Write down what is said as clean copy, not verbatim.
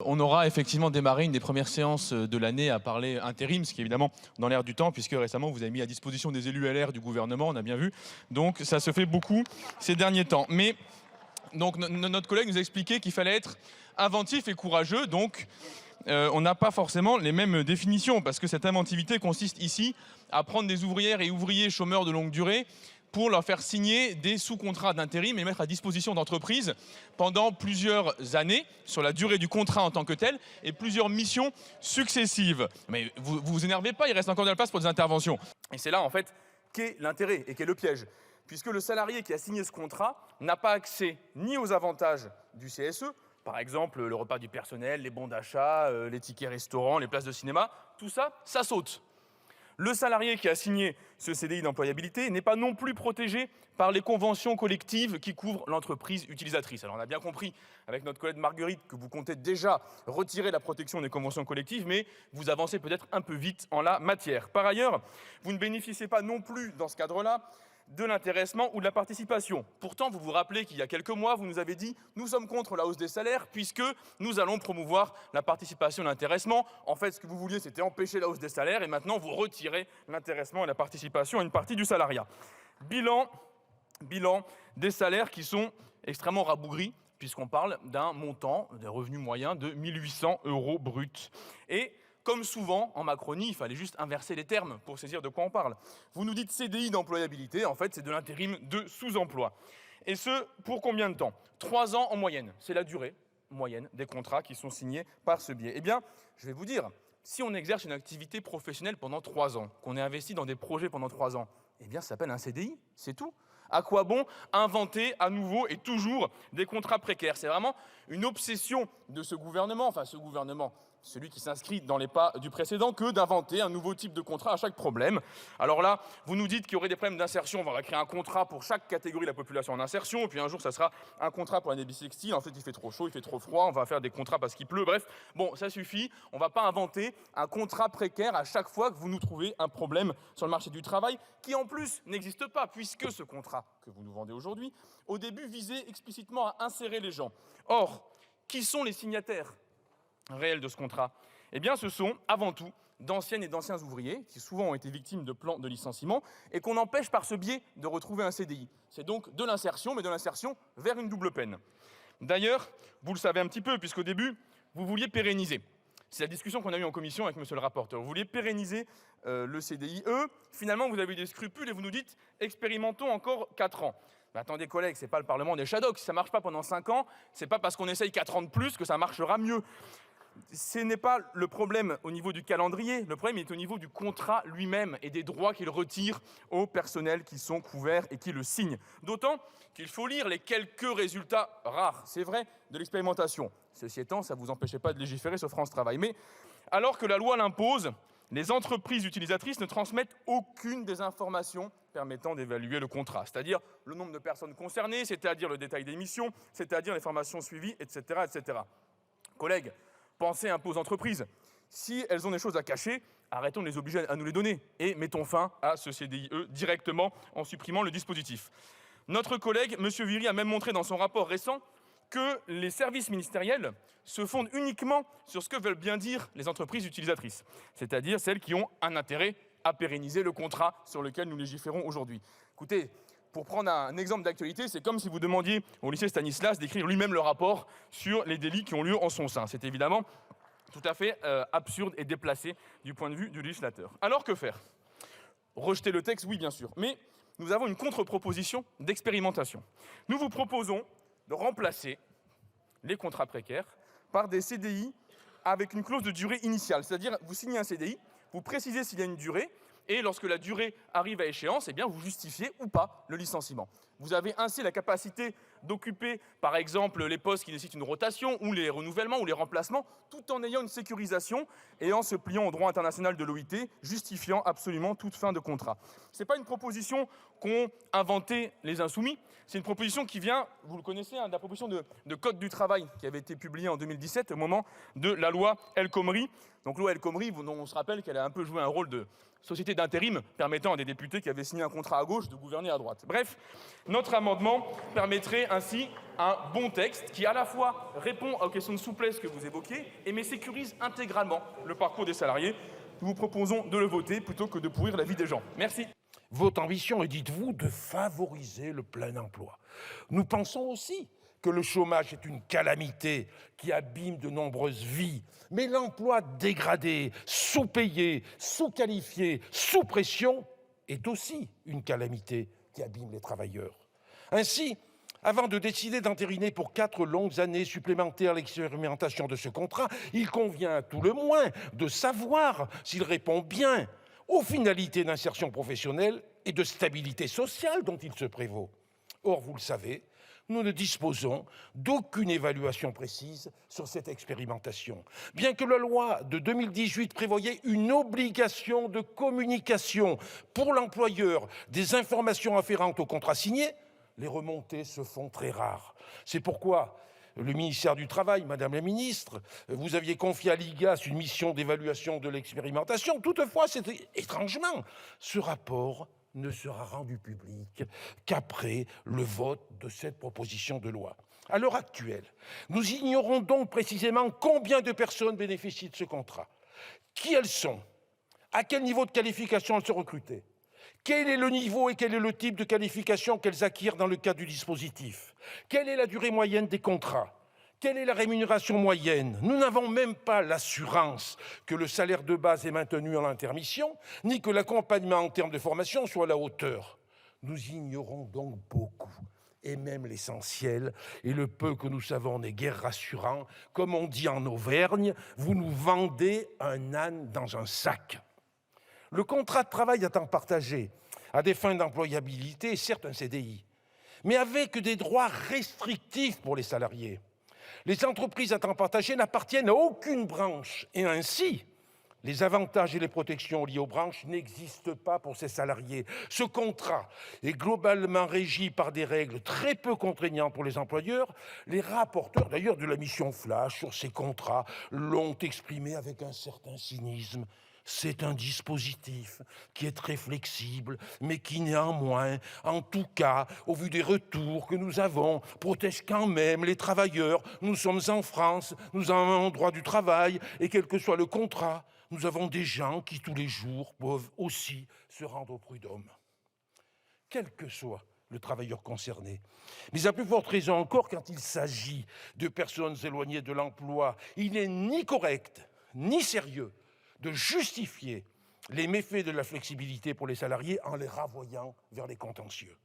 on aura effectivement démarré une des premières séances de l'année à parler intérim, ce qui est évidemment dans l'air du temps, puisque récemment vous avez mis à disposition des élus LR du gouvernement, on a bien vu. Donc ça se fait beaucoup ces derniers temps. Mais donc notre collègue nous a expliqué qu'il fallait être inventif et courageux. Donc on n'a pas forcément les mêmes définitions, parce que cette inventivité consiste ici à prendre des ouvrières et ouvriers chômeurs de longue durée pour leur faire signer des sous-contrats d'intérim et mettre à disposition d'entreprises pendant plusieurs années, sur la durée du contrat en tant que tel, et plusieurs missions successives. Mais vous énervez pas, il reste encore de la place pour des interventions. Et c'est là, en fait, qu'est l'intérêt et qu'est le piège. Puisque le salarié qui a signé ce contrat n'a pas accès ni aux avantages du CSE, par exemple le repas du personnel, les bons d'achat, les tickets restaurants, les places de cinéma, tout ça, ça saute. Le salarié qui a signé ce CDI d'employabilité n'est pas non plus protégé par les conventions collectives qui couvrent l'entreprise utilisatrice. Alors on a bien compris avec notre collègue Marguerite que vous comptez déjà retirer la protection des conventions collectives, mais vous avancez peut-être un peu vite en la matière. Par ailleurs, vous ne bénéficiez pas non plus dans ce cadre-là de l'intéressement ou de la participation. Pourtant, vous vous rappelez qu'il y a quelques mois, vous nous avez dit « Nous sommes contre la hausse des salaires puisque nous allons promouvoir la participation et l'intéressement ». En fait, ce que vous vouliez, c'était empêcher la hausse des salaires et maintenant, vous retirez l'intéressement et la participation à une partie du salariat. Bilan des salaires qui sont extrêmement rabougris puisqu'on parle d'un montant, des revenus moyens de 1 800 € bruts. Et comme souvent, en Macronie, il fallait juste inverser les termes pour saisir de quoi on parle. Vous nous dites CDI d'employabilité, en fait, c'est de l'intérim de sous-emploi. Et ce, pour combien de temps? 3 ans en moyenne. C'est la durée moyenne des contrats qui sont signés par ce biais. Eh bien, je vais vous dire, si on exerce une activité professionnelle pendant 3 ans, qu'on est investi dans des projets pendant 3 ans, eh bien, ça s'appelle un CDI, c'est tout. À quoi bon inventer à nouveau et toujours des contrats précaires? C'est vraiment une obsession de ce gouvernement, celui qui s'inscrit dans les pas du précédent, que d'inventer un nouveau type de contrat à chaque problème. Alors là, vous nous dites qu'il y aurait des problèmes d'insertion, on va créer un contrat pour chaque catégorie de la population en insertion, et puis un jour, ça sera un contrat pour un bisextile. En fait, il fait trop chaud, il fait trop froid, on va faire des contrats parce qu'il pleut, bref. Bon, ça suffit, on ne va pas inventer un contrat précaire à chaque fois que vous nous trouvez un problème sur le marché du travail, qui en plus n'existe pas, puisque ce contrat que vous nous vendez aujourd'hui, au début, visait explicitement à insérer les gens. Or, qui sont les signataires réels de ce contrat? Eh bien, ce sont avant tout d'anciennes et d'anciens ouvriers qui souvent ont été victimes de plans de licenciement et qu'on empêche par ce biais de retrouver un CDI. C'est donc de l'insertion, mais de l'insertion vers une double peine. D'ailleurs, vous le savez un petit peu, puisqu'au début, vous vouliez pérenniser. C'est la discussion qu'on a eue en commission avec monsieur le rapporteur. Vous vouliez pérenniser le CDIE. Finalement, vous avez eu des scrupules et vous nous dites « expérimentons encore 4 ans ». Mais attendez, collègues, ce n'est pas le Parlement des Shadocks. Si ça ne marche pas pendant 5 ans, ce n'est pas parce qu'on essaye 4 ans de plus que ça marchera mieux. Ce n'est pas le problème au niveau du calendrier, le problème est au niveau du contrat lui-même et des droits qu'il retire aux personnels qui sont couverts et qui le signent. D'autant qu'il faut lire les quelques résultats rares, c'est vrai, de l'expérimentation. Ceci étant, ça ne vous empêchait pas de légiférer sur France Travail. Mais alors que la loi l'impose, les entreprises utilisatrices ne transmettent aucune des informations permettant d'évaluer le contrat, c'est-à-dire le nombre de personnes concernées, c'est-à-dire le détail des missions, c'est-à-dire les formations suivies, etc. etc. Collègues, pensez un peu aux entreprises. Si elles ont des choses à cacher, arrêtons de les obliger à nous les donner et mettons fin à ce CDIE directement en supprimant le dispositif. Notre collègue, M. Viry, a même montré dans son rapport récent que les services ministériels se fondent uniquement sur ce que veulent bien dire les entreprises utilisatrices, c'est-à-dire celles qui ont un intérêt à pérenniser le contrat sur lequel nous légiférons aujourd'hui. Écoutez, pour prendre un exemple d'actualité, c'est comme si vous demandiez au lycée Stanislas d'écrire lui-même le rapport sur les délits qui ont lieu en son sein. C'est évidemment tout à fait absurde et déplacé du point de vue du législateur. Alors que faire? Rejeter le texte, oui bien sûr, mais nous avons une contre-proposition d'expérimentation. Nous vous proposons de remplacer les contrats précaires par des CDI avec une clause de durée initiale. C'est-à-dire, vous signez un CDI, vous précisez s'il y a une durée, et lorsque la durée arrive à échéance, eh bien, vous justifiez ou pas le licenciement. Vous avez ainsi la capacité d'occuper, par exemple, les postes qui nécessitent une rotation, ou les renouvellements, ou les remplacements, tout en ayant une sécurisation et en se pliant au droit international de l'OIT, justifiant absolument toute fin de contrat. Ce n'est pas une proposition qu'ont inventé les Insoumis, c'est une proposition qui vient, vous le connaissez, de la proposition de Code du travail qui avait été publiée en 2017 au moment de la loi El Khomri. Donc loi El Khomri, on se rappelle qu'elle a un peu joué un rôle de société d'intérim permettant à des députés qui avaient signé un contrat à gauche de gouverner à droite. Bref, Notre amendement permettrait ainsi un bon texte qui à la fois répond aux questions de souplesse que vous évoquez, mais sécurise intégralement le parcours des salariés. Nous vous proposons de le voter plutôt que de pourrir la vie des gens. Merci. Votre ambition est, dites-vous, de favoriser le plein emploi. Nous pensons aussi que le chômage est une calamité qui abîme de nombreuses vies. Mais l'emploi dégradé, sous-payé, sous-qualifié, sous pression est aussi une calamité qui abîme les travailleurs. Ainsi, avant de décider d'entériner pour 4 longues années supplémentaires l'expérimentation de ce contrat, il convient à tout le moins de savoir s'il répond bien aux finalités d'insertion professionnelle et de stabilité sociale dont il se prévaut. Or, vous le savez, nous ne disposons d'aucune évaluation précise sur cette expérimentation. Bien que la loi de 2018 prévoyait une obligation de communication pour l'employeur des informations afférentes au contrat signé, les remontées se font très rares. C'est pourquoi le ministère du Travail, Madame la Ministre, vous aviez confié à l'IGAS une mission d'évaluation de l'expérimentation. Toutefois, étrangement, ce rapport ne sera rendu public qu'après le vote de cette proposition de loi. À l'heure actuelle, nous ignorons donc précisément combien de personnes bénéficient de ce contrat, qui elles sont, à quel niveau de qualification elles sont recrutées, quel est le niveau et quel est le type de qualification qu'elles acquièrent dans le cadre du dispositif, quelle est la durée moyenne des contrats, quelle est la rémunération moyenne. Nous n'avons même pas l'assurance que le salaire de base est maintenu en intermission, ni que l'accompagnement en termes de formation soit à la hauteur. Nous ignorons donc beaucoup, et même l'essentiel, et le peu que nous savons n'est guère rassurant. Comme on dit en Auvergne, vous nous vendez un âne dans un sac. Le contrat de travail à temps partagé, à des fins d'employabilité, est certes un CDI, mais avec des droits restrictifs pour les salariés. Les entreprises à temps partagé n'appartiennent à aucune branche et ainsi, les avantages et les protections liés aux branches n'existent pas pour ces salariés. Ce contrat est globalement régi par des règles très peu contraignantes pour les employeurs. Les rapporteurs, d'ailleurs, de la mission Flash sur ces contrats l'ont exprimé avec un certain cynisme. C'est un dispositif qui est très flexible, mais qui néanmoins, en tout cas, au vu des retours que nous avons, protège quand même les travailleurs. Nous sommes en France, nous avons un droit du travail, et quel que soit le contrat, nous avons des gens qui tous les jours peuvent aussi se rendre au prud'homme. Quel que soit le travailleur concerné. Mais à plus forte raison encore quand il s'agit de personnes éloignées de l'emploi, il n'est ni correct, ni sérieux de justifier les méfaits de la flexibilité pour les salariés en les renvoyant vers les contentieux.